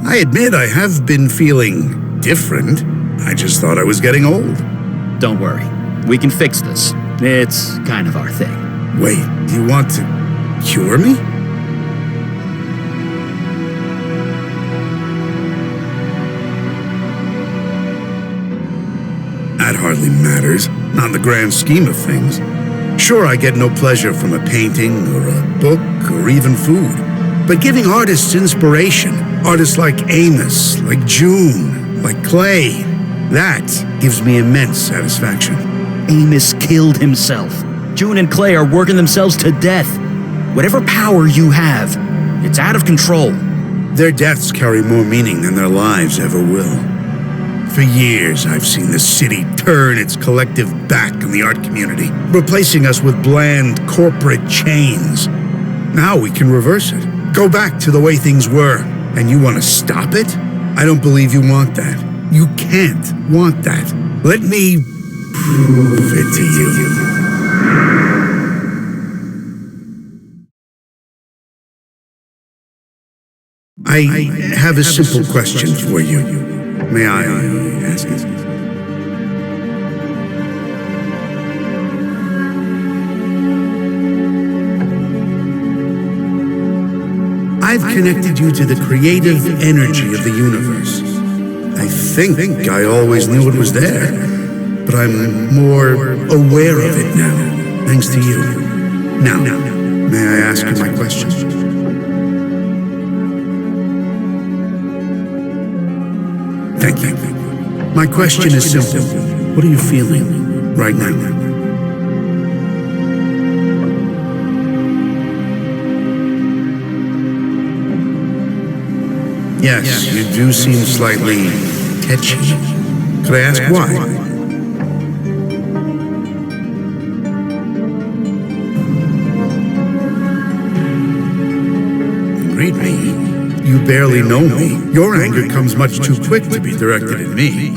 I admit I have been feeling different. I just thought I was getting old. Don't worry. We can fix this. It's kind of our thing. Wait, you want to cure me? That hardly matters, not in the grand scheme of things. Sure, I get no pleasure from a painting or a book or even food. But giving artists inspiration, artists like Amos, like June, like Clay, that gives me immense satisfaction. Amos killed himself. June and Clay are working themselves to death. Whatever power you have, it's out of control. Their deaths carry more meaning than their lives ever will. For years, I've seen the city turn its collective back on the art community, replacing us with bland corporate chains. Now we can reverse it. Go back to the way things were. And you want to stop it? I don't believe you want that. You can't want that. Let me prove it to you. I have a simple question for you. May I ask it? I've connected you to the creative energy of the universe. I think I always knew it was there, but I'm more aware of it now, thanks to you. Now, may I ask you my question? Thank you. My question is simple. What are you feeling right now? Yes, you do seem slightly tetchy. Could I ask why? Read me. You barely know me. Your anger comes much too quick to be directed at me.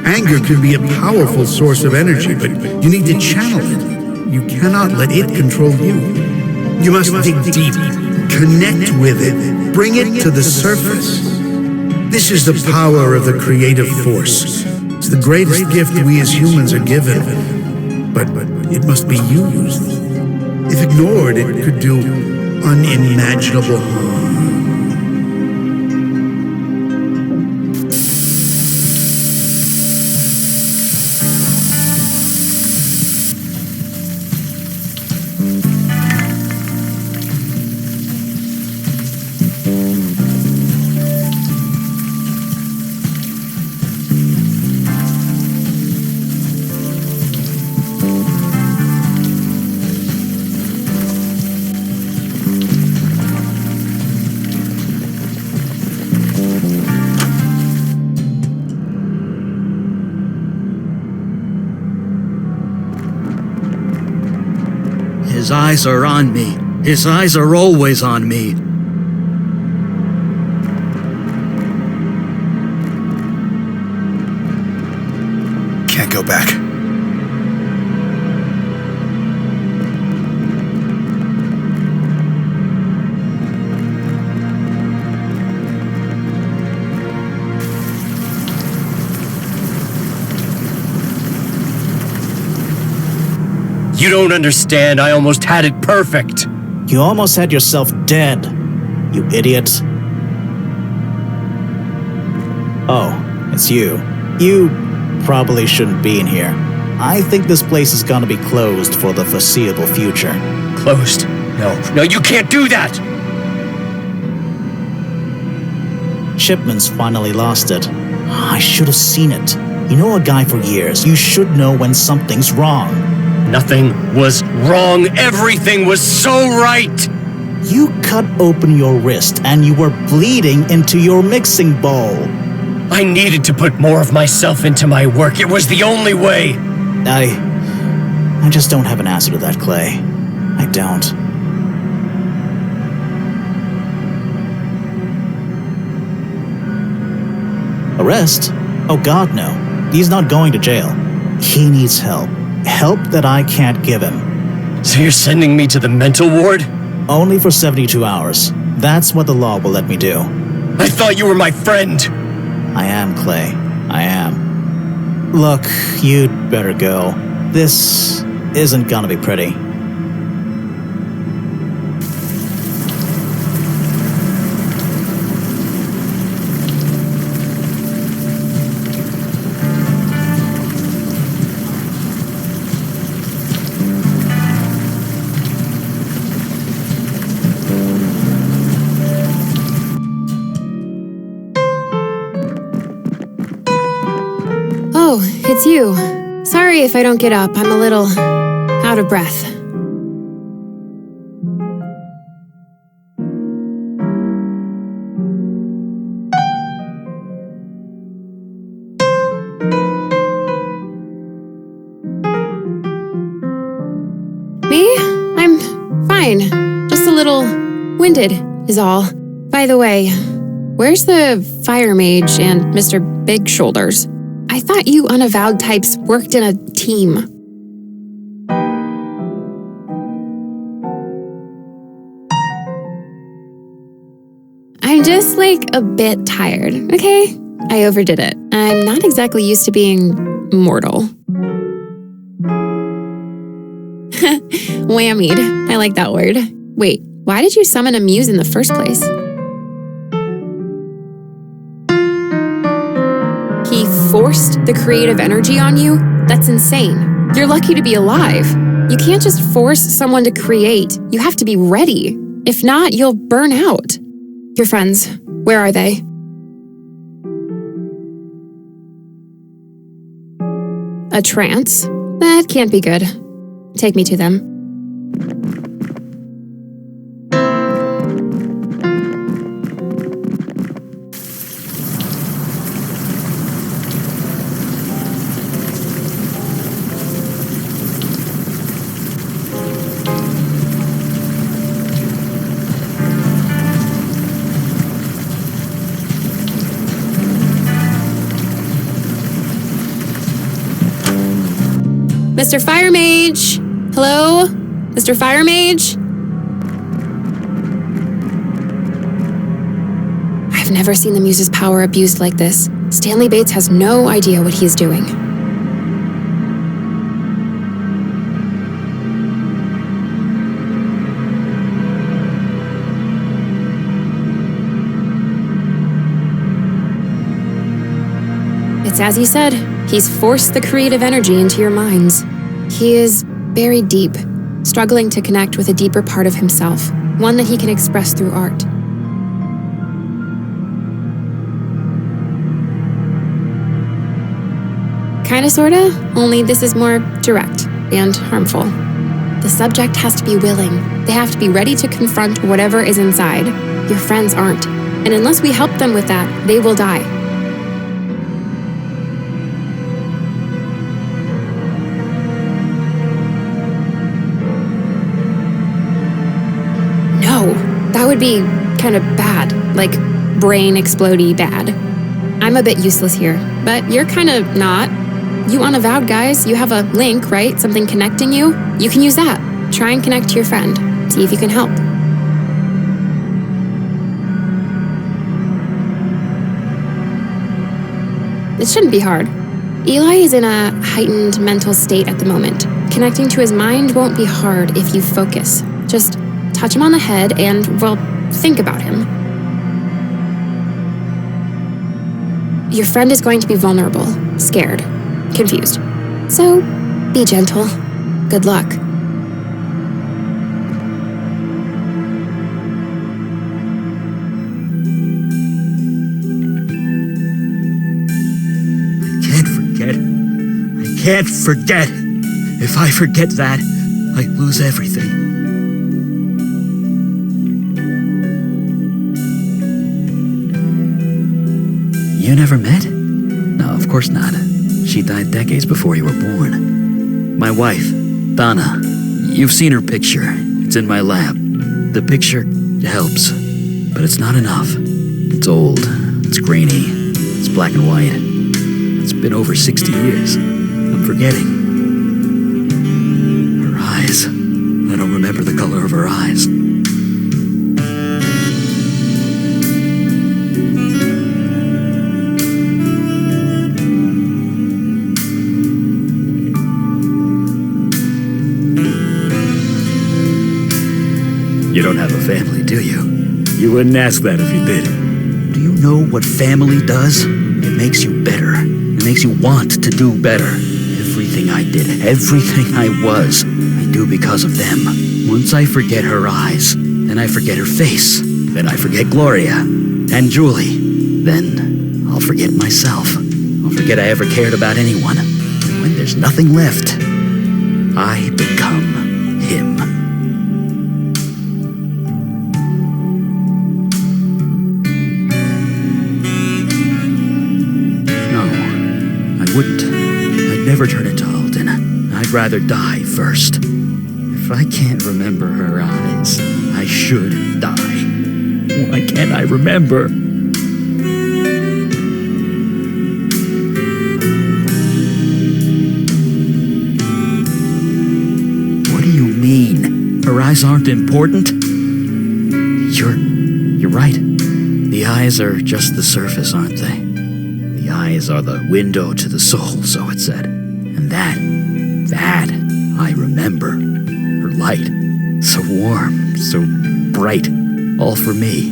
Anger can be a powerful source of energy, but you need to channel it. You cannot let it control you. You must dig deep, connect with it, bring it to the surface. This is the power of the creative force. It's the greatest gift we as humans are given. But it must be used. If ignored, it could do unimaginable harm. His eyes are on me. His eyes are always on me. Can't go back. You don't understand. I almost had it perfect. You almost had yourself dead, you idiot. Oh, it's you. You probably shouldn't be in here. I think this place is gonna be closed for the foreseeable future. Closed? No, you can't do that! Shipman's finally lost it. I should have seen it. You know a guy for years. You should know when something's wrong. Nothing was wrong. Everything was so right. You cut open your wrist and you were bleeding into your mixing bowl. I needed to put more of myself into my work. It was the only way. I just don't have an answer to that, Clay. I don't. Arrest? Oh God, no. He's not going to jail. He needs help. Help that I can't give him. So you're sending me to the mental ward? Only for 72 hours. That's what the law will let me do. I thought you were my friend. I am, Clay. I am. Look, you'd better go. This isn't gonna be pretty. Oh, it's you. Sorry if I don't get up. I'm a little out of breath. Me? I'm fine. Just a little winded is all. By the way, where's the fire mage and Mr. Big Shoulders? I thought you Unavowed types worked in a team. I'm just a bit tired, okay? I overdid it. I'm not exactly used to being mortal. Whammied. I like that word. Wait, why did you summon a muse in the first place? He forced the creative energy on you? That's insane. You're lucky to be alive. You can't just force someone to create. You have to be ready. If not, you'll burn out. Your friends, where are they? A trance? That can't be good. Take me to them. Mr. Fire Mage! Hello? Mr. Fire Mage? I've never seen the Muse's power abused like this. Stanley Bates has no idea what he's doing. It's as he said, he's forced the creative energy into your minds. He is buried deep, struggling to connect with a deeper part of himself, one that he can express through art. Kinda sorta, only this is more direct and harmful. The subject has to be willing. They have to be ready to confront whatever is inside. Your friends aren't. And unless we help them with that, they will die. No, that would be kind of bad. Like brain explodey bad. I'm a bit useless here, but you're kind of not. You Unavowed guys, you have a link, right? Something connecting you? You can use that. Try and connect to your friend. See if you can help. It shouldn't be hard. Eli is in a heightened mental state at the moment. Connecting to his mind won't be hard if you focus. Just touch him on the head and, well, think about him. Your friend is going to be vulnerable, scared, confused. So, be gentle. Good luck. I can't forget. If I forget that, I lose everything. You never met? No, of course not. She died decades before you were born. My wife, Donna. You've seen her picture. It's in my lab. The picture helps, but it's not enough. It's old. It's grainy. It's black and white. It's been over 60 years. I'm forgetting. Her eyes. I don't remember the color of her eyes. You don't have a family, do you? You wouldn't ask that if you did. Do you know what family does? It makes you better. It makes you want to do better. Everything I did, everything I was, I do because of them. Once I forget her eyes, then I forget her face. Then I forget Gloria and Julie. Then I'll forget myself. I'll forget I ever cared about anyone. When there's nothing left, I become him. Wouldn't. I'd never turn into Alden. I'd rather die first. If I can't remember her eyes, I should die. Why can't I remember? What do you mean? Her eyes aren't important? You're right. The eyes are just the surface, aren't they? The eyes are the window to the soul, so it said. And that I remember. Her light, so warm, so bright, all for me.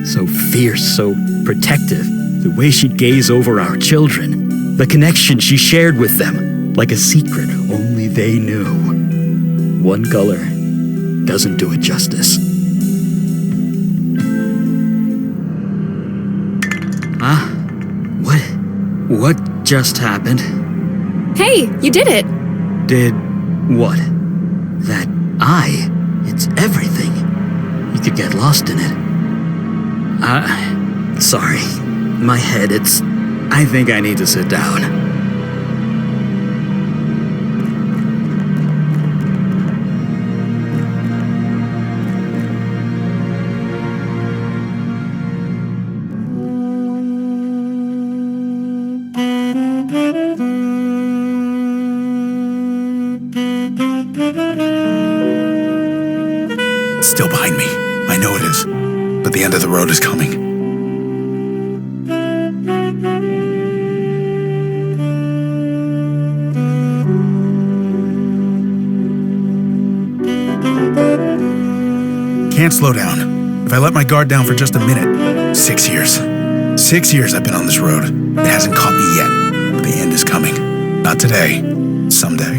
So fierce, so protective. The way she'd gaze over our children. The connection she shared with them. Like a secret only they knew. One color doesn't do it justice. Huh? What just happened? Hey, you did it! Did what? That eye. It's everything. You could get lost in it. Sorry. My head, I think I need to sit down. It's still behind me. I know it is. But the end of the road is coming. Can't slow down. If I let my guard down for just a minute, 6 years. 6 years I've been on this road. It hasn't caught me yet. The end is coming. Not today. Someday.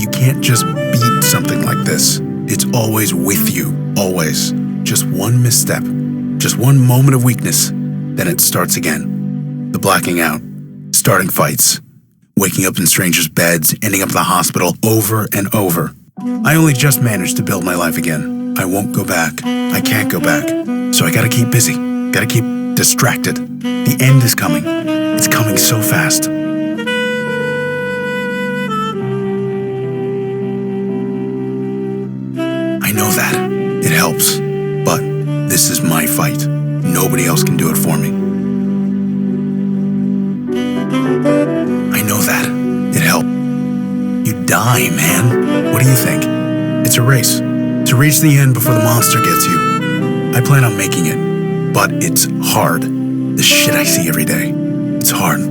You can't just beat something like this. It's always with you. Always. Just one misstep. Just one moment of weakness. Then it starts again. The blacking out. Starting fights. Waking up in strangers' beds, ending up in the hospital over and over. I only just managed to build my life again. I won't go back. I can't go back. So I gotta keep busy. Gotta keep distracted. The end is coming. It's coming so fast. I know that. It helps. But this is my fight. Nobody else can do it for me. I know that. It helped. You die, man. What do you think? It's a race. To reach the end before the monster gets you. I plan on making it. But it's hard. The shit I see every day. It's hard. In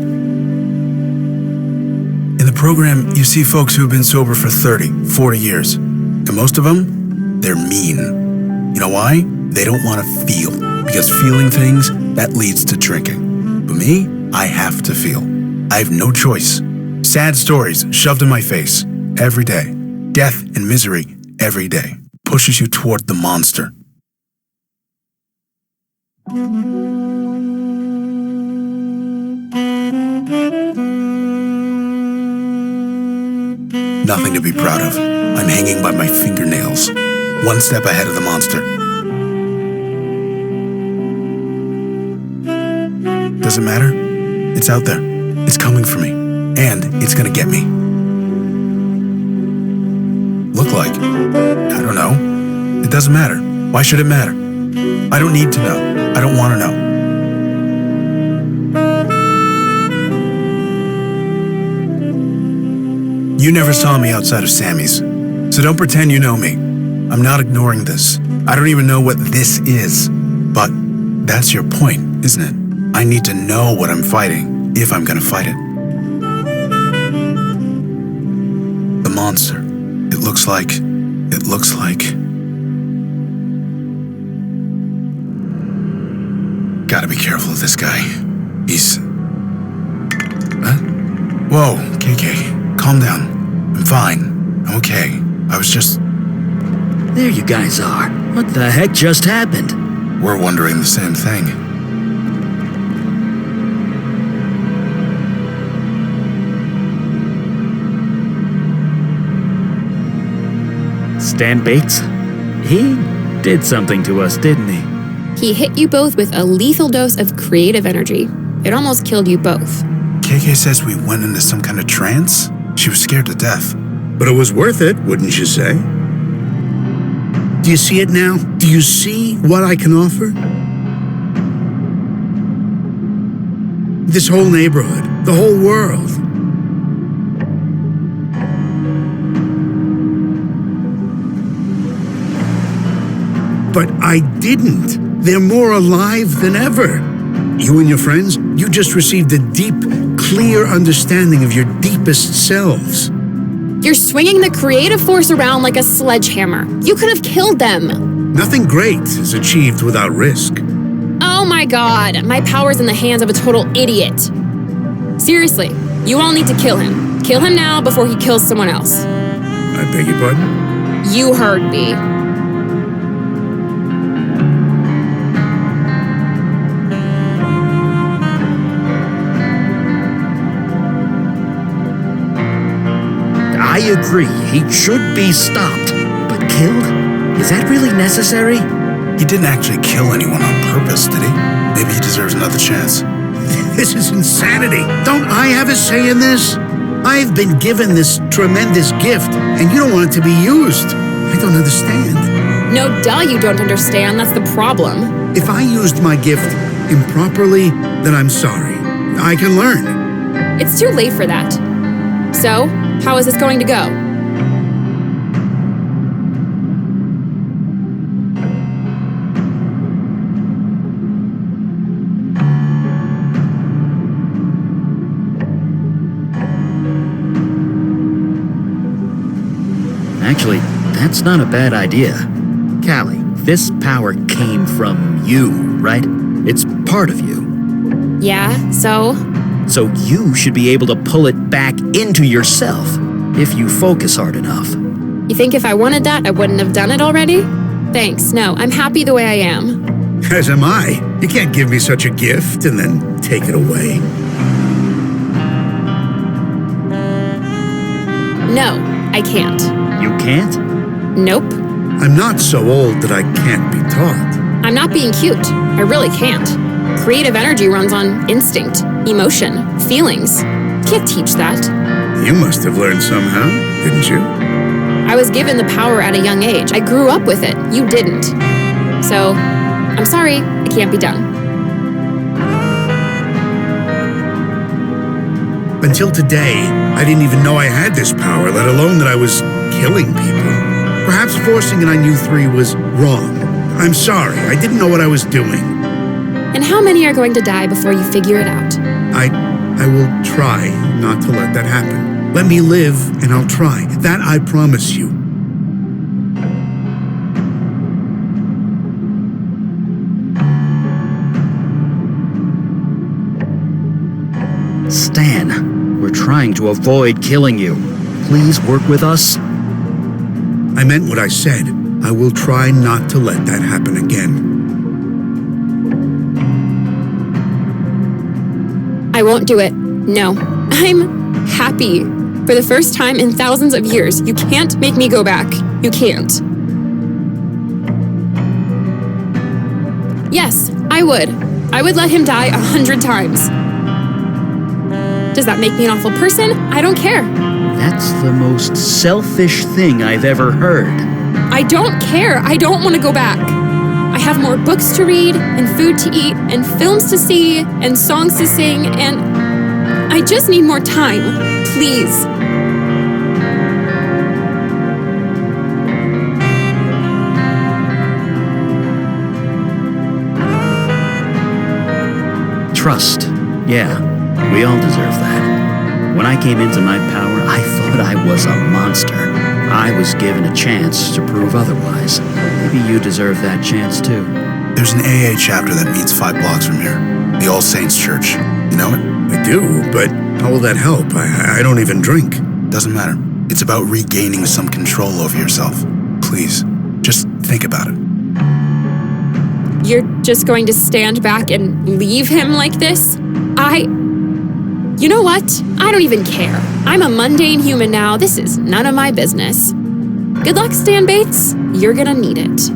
the program, you see folks who have been sober for 30, 40 years. And most of them, they're mean. You know why? They don't want to feel. Because feeling things, that leads to drinking. But me, I have to feel. I have no choice. Sad stories shoved in my face every day. Death and misery every day. Pushes you toward the monster. Nothing to be proud of. I'm hanging by my fingernails. One step ahead of the monster. Does it matter? It's out there. It's coming for me. And it's gonna get me. Look like? I don't know. It doesn't matter. Why should it matter? I don't need to know. I don't want to know. You never saw me outside of Sammy's, so don't pretend you know me. I'm not ignoring this. I don't even know what this is. But that's your point, isn't it? I need to know what I'm fighting, if I'm gonna fight it. The monster. It looks like... Gotta be careful of this guy. He's... Huh? Whoa, KK. Calm down. I'm fine. I'm okay. I was just... There you guys are. What the heck just happened? We're wondering the same thing. Stan Bates? He did something to us, didn't he? He hit you both with a lethal dose of creative energy. It almost killed you both. KK says we went into some kind of trance. She was scared to death. But it was worth it, wouldn't you say? Do you see it now? Do you see what I can offer? This whole neighborhood, the whole world. But I didn't. They're more alive than ever. You and your friends, you just received a deep, clear understanding of your deepest selves. You're swinging the creative force around like a sledgehammer. You could have killed them. Nothing great is achieved without risk. Oh my god, my power's in the hands of a total idiot. Seriously, you all need to kill him. Kill him now before he kills someone else. I beg your pardon? You heard me. I agree, he should be stopped. But killed? Is that really necessary? He didn't actually kill anyone on purpose, did he? Maybe he deserves another chance. This is insanity. Don't I have a say in this? I've been given this tremendous gift, and you don't want it to be used. I don't understand. No duh you don't understand, that's the problem. If I used my gift improperly, then I'm sorry. I can learn. It's too late for that. So, how is this going to go? Actually, that's not a bad idea. Callie, this power came from you, right? It's part of you. Yeah, so? So you should be able to pull it back into yourself if you focus hard enough. You think if I wanted that, I wouldn't have done it already? Thanks, no, I'm happy the way I am. As am I. You can't give me such a gift and then take it away. No, I can't. You can't? Nope. I'm not so old that I can't be taught. I'm not being cute. I really can't. Creative energy runs on instinct, emotion, feelings. Can't teach that. You must have learned somehow, didn't you? I was given the power at a young age. I grew up with it. You didn't. So, I'm sorry, it can't be done. Until today, I didn't even know I had this power, let alone that I was killing people. Perhaps forcing an I knew 3 was wrong. I'm sorry, I didn't know what I was doing. And how many are going to die before you figure it out? I will try not to let that happen. Let me live, and I'll try. That I promise you. Stan, we're trying to avoid killing you. Please work with us. I meant what I said. I will try not to let that happen again. I won't do it. No. I'm happy. For the first time in thousands of years, you can't make me go back. You can't. Yes, I would. I would let him die 100 times. Does that make me an awful person? I don't care. That's the most selfish thing I've ever heard. I don't care. I don't want to go back. I have more books to read, and food to eat, and films to see, and songs to sing, and I just need more time. Please. Trust. Yeah, we all deserve that. When I came into my power, I thought I was a monster. I was given a chance to prove otherwise. Maybe you deserve that chance too. There's an AA chapter that meets 5 blocks from here. The All Saints Church. You know it? I do, but how will that help? I don't even drink. Doesn't matter. It's about regaining some control over yourself. Please, just think about it. You're just going to stand back and leave him like this? You know what? I don't even care. I'm a mundane human now. This is none of my business. Good luck, Stan Bates. You're gonna need it.